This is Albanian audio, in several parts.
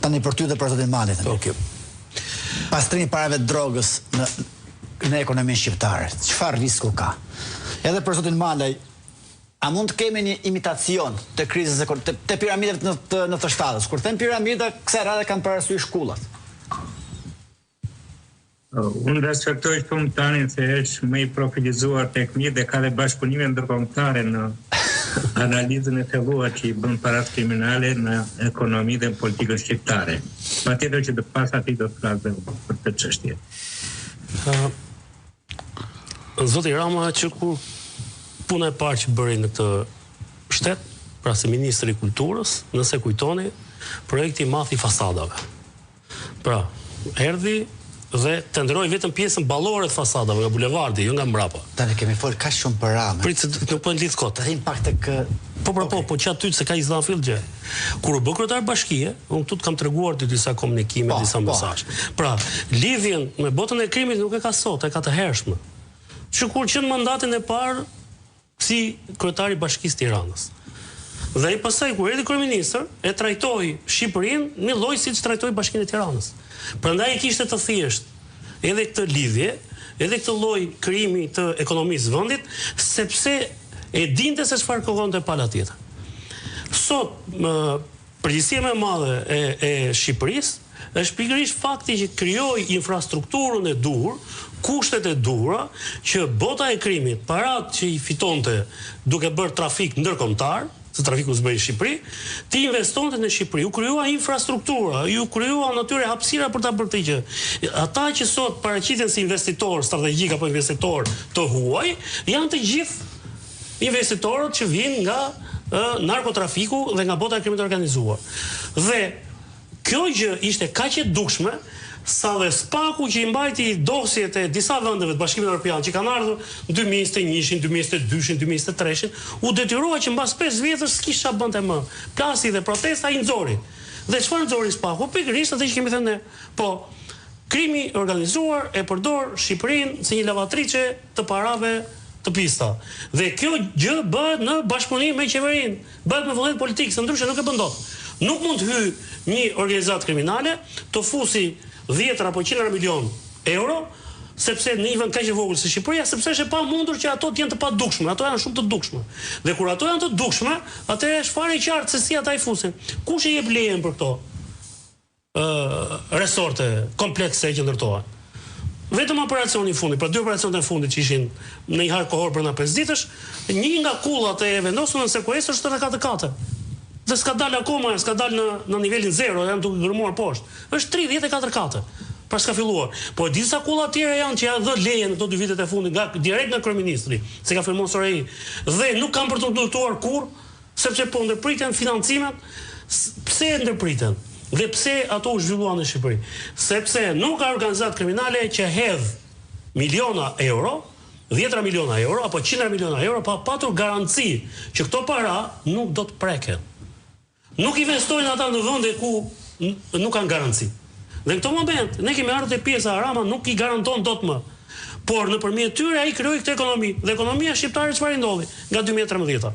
Tani për ty dhe për zotin Mali. Pastrimi parave të drogës në ekonominë shqiptare, çfarë risku ka? Edhe për zotin Malaj, a mund të kemi një imitacion të krizës të piramidet në të shtatës? Kur them piramida, kësaj radhe kanë parasysh shkullat. Unë respektoj shumë tani se është më i profilizuar tek mirë dhe ka dhe bashkëpunime ndërkombëtare në analizën e thelluar që i bën parat kriminale në ekonomi dhe në politikën shqiptare. Patjetër që të pas atij do të flasë për këtë çështje. Zoti Rama që kur puna e parë që bëri në këtë shtet, pra si ministri i kulturës, nëse kujtoni, projekti i madh i fasadave. Pra, erdhi dhe tenderoi vetëm pjesën ballore të fasadave nga bulevardi, jo nga mbrapa. Tani kemi fol kaq shumë për Ramën. Prit se nuk po lidh kot. Të them pak tek Po që aty se ka i zdan fill gjë. Kur u bë kryetar bashkie, unë këtu të kam treguar të disa komunikime, disa mesazhe. Pra, lidhjen me botën e krimit nuk e ka sot, e ka të hershme. Që kur qenë mandatin e parë si kryetari i Bashkisë Tiranës. Dhe i pasaj kur erdhi kryeministër, e trajtoi Shqipërinë një lloj siç trajtoi Bashkinë e Tiranës. Prandaj e kishte të thjeshtë edhe këtë lidhje, edhe këtë lloj krijimi të ekonomisë vendit, sepse e dinte se çfarë kërkonte pala tjetër. Sot, përgjegjësia më e madhe e Shqipërisë është pikërisht fakti që krijoi infrastrukturën e duhur, kushtet e duhura që bota e krimit, parat që i fitonte duke bërë trafik ndërkombëtar, se trafiku s'bëri në Shqipëri, ti investonte në Shqipëri, u krijua infrastruktura, ju krijua natyre hapësira për ta bërë këtë gjë. Ata që sot paraqiten si investitor strategjik apo investitor të huaj, janë të gjithë investitorët që vinë nga narkotrafiku dhe nga bota e krimit organizuar. Dhe kjo gjë ishte kaq e dukshme sa dhe spaku që i mbajti dosjet e disa vendeve të Bashkimit Evropian që kanë ardhur në 2021, 2022, 2023, u detyrua që mbas 5 vjetësh s'kisha bënte më. Plasi dhe protesta i nxori. Dhe çfarë nxori spaku? Pikërisht atë që kemi thënë ne. Po, krimi organizuar e përdor Shqipërinë si një lavatriçe të parave të pista. Dhe kjo gjë bëhet në bashkëpunim me qeverinë, bëhet me vullnet politik, se ndryshe nuk e bën dot. Nuk mund të hyjë një organizatë kriminale të fusi 10 apo 100 milion euro, sepse në një vend kaq i vogël si Shqipëria, sepse është e pamundur që ato të jenë të padukshme, ato janë shumë të dukshme. Dhe kur ato janë të dukshme, atëherë është fare i qartë se si ata i fusin. Kush i jep lejen për këto resorte komplekse që ndërtohen? Vetëm operacioni i fundit, pra 2 operacionet e fundit që ishin në një harë kohor brenda 5 ditësh, një nga kullat e vendosur në sekuestër është 84. Dhe s'ka dalë akoma, s'ka dalë në nivelin 0, janë duke gërmuar poshtë. Është 34 kate. Pra s'ka filluar. Po disa kulla të tjera janë që janë dhënë leje në këto 2 vitet e fundit direkt nga kryeministri, se ka firmuar SRI, dhe nuk kanë për të ndërtuar kurrë, sepse po ndërpriten financimet. Pse ndërpriten? Dhe pse ato u zhvilluan në Shqipëri? Sepse nuk ka organizatë kriminale që hedh miliona euro, 10 miliona euro apo 100 miliona euro pa patur garanci që këto para nuk do të preken. Nuk investojnë ata në vende ku nuk kanë garanci. Dhe në këtë moment, ne kemi ardhur te pjesa Rama nuk i garanton dot më. Por nëpërmjet tyre ai krijoi këtë ekonomi. Dhe ekonomia shqiptare çfarë ndodhi nga 2013?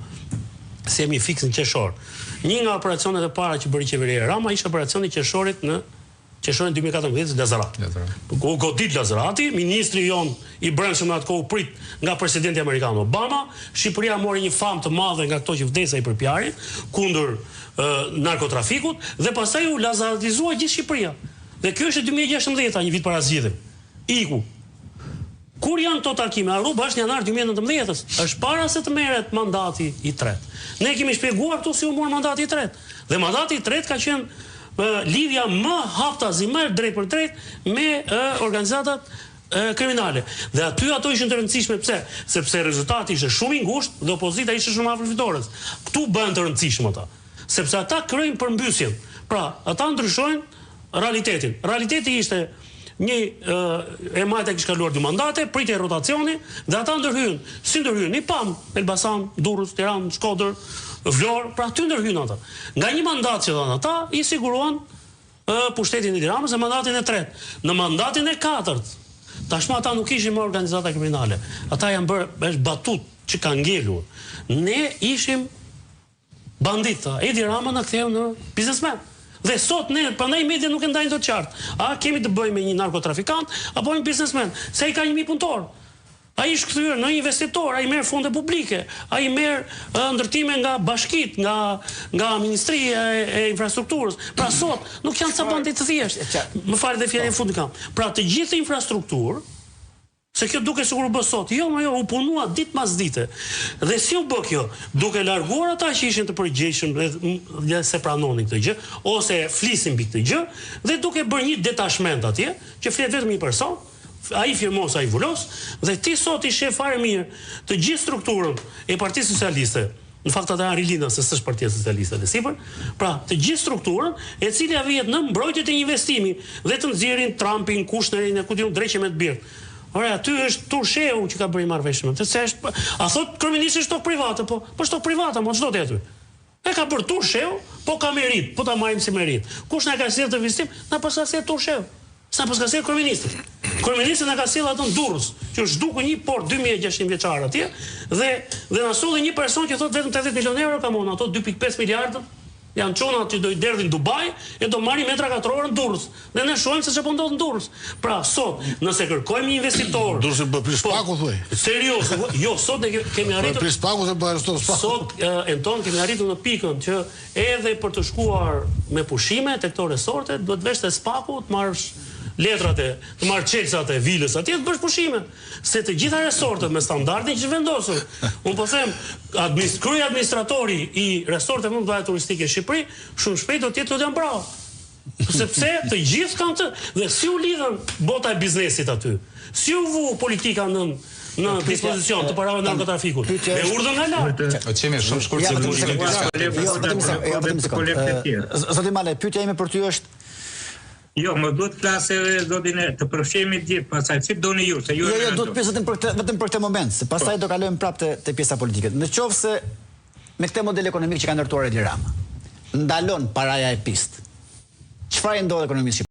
Se jemi fiks në qershor. Një nga operacionet e para që bëri qeveria Rama ishte operacioni i qershorit në qershorin 2014 Lazarat. U godit Lazarati, ministri jon i brendshëm atë kohë u prit nga presidenti amerikan Obama, Shqipëria mori një famë të madhe nga ato që vdesej për pjarin kundër narkotrafikut dhe pastaj u lazaratizua gjithë Shqipëria. Dhe kjo është 2016, një vit para zgjedhjeve. Iku. Kur janë këto takime? Aruba është janar 2019, është para se të merret mandati i tretë. Ne kemi shpjeguar këtu si u mor mandati i tretë. Dhe mandati i tretë ka qenë lidhja më haptazi, më drejt për drejt me organizatat kriminale. Dhe aty ato ishin të rëndësishme. Pse? Sepse rezultati ishte shumë i ngushtë dhe opozita ishte shumë afër fitores. Ktu bëhen të rëndësishme ata. Sepse ata krijojnë përmbysjen. Pra, ata ndryshojnë realitetin. Realiteti ishte një Majta kishte kaluar 2 mandate, pritej rotacioni dhe ata ndërhyjnë. Si ndërhyjnë? Në Pam, Elbasan, Durrës, Tiranë, Shkodër, Vlorë, pra aty ndërhyjnë ata. Nga një mandat që dhanë ata, i siguruan pushtetin e Tiranës e mandatin e tretë. Në mandatin e katërt, tashmë ata nuk ishin më organizata kriminale. Ata janë bërë, është batut që kanë ngelur. Ne ishim bandita. Edi Rama na ktheu në biznesmen. Dhe sot ne, prandaj media nuk e ndajnë të qartë. A kemi të bëjmë me një narkotrafikant apo një biznesmen, se ai ka 1000 punëtor. Ai është kthyer në investitor, ai merr fonde publike, ai merr ndërtime nga bashkit, nga Ministria e Infrastrukturës. Pra sot nuk janë ca bande të thjeshtë. Më fal dhe fjalën e fundit kam. Pra të gjithë infrastrukturë, se kjo duke sigur u bë sot, jo, u punua ditë mas dite. Dhe si u bë kjo? Duke larguar ata që ishin të përgjegjshëm dhe se pranonin këtë gjë, ose flisin mbi këtë gjë, dhe duke bërë një detachment atje, që flet vetëm një person, ai firmos, ai vulos, dhe ti sot i shef fare mirë të gjithë strukturën e Partisë Socialiste. Në fakt ata janë rilina se s'është Partia Socialiste dhe sipër. Pra, të gjithë strukturën e cila vjet në mbrojtje të investimi dhe të nxjerrin Trumpin, Kushnerin e ku diun dreqe me të birë. Ora, aty është Tursheu që ka bërë marrëveshje. A thot kryeministri shtok private, po shtok private, mo çdo të aty. E ka bërë Tursheu, po ka merit, po ta marrim si merit. Kush na ka sjellë të investim? Na pas ka sjellë Tursheu. Sa pas ka sjellë kryeministri. Kryeministri na ka sjellë atë në Durrës, që është zhdukur një port 2600 vjeçar atje, dhe na solli një person që thot vetëm 80 milionë euro ka marrë, ato 2.5 miliardë. Janë çona që do i derdhin Dubai e do marrin metra katror në Durrës. Dhe ne shohim se çfarë po ndodh në Durrës. Pra, sot, nëse kërkojmë një investitor, Durrësi bë prispaku thuaj. Serioz, jo, sot ne kemi arritur prispaku se bëhet sot spaku. Sot Enton kemi arritur në pikën që edhe për të shkuar me pushime tek këto resorte, duhet vesh te spaku të marrësh letrat të marrë çelësat e vilës atje të bësh pushime. Se të gjitha resortet me standardin që vendosur. Unë po them, administratori i resorteve më të mëdha turistike në Shqipëri, shumë shpejt do të jetë janë bravo. Sepse të gjithë kanë të, dhe si u lidhen bota e biznesit aty. Si u vu politika në dispozicion të parave narkotrafikut. Me urdhën nga lart. Çemi shumë shkurt Zoti Malaj, pyetja ime për ty është Jo, më duhet flasë zotin të përfshihemi gjithë, pastaj si doni ju, se ju. Jo, duhet të pyes vetëm për këtë moment, se pastaj do kalojmë prapë te pjesa politike. Nëse me këtë model ekonomik që ka ndërtuar Edi Rama, ndalon paraja e pist. Çfarë ndodh ekonomisht?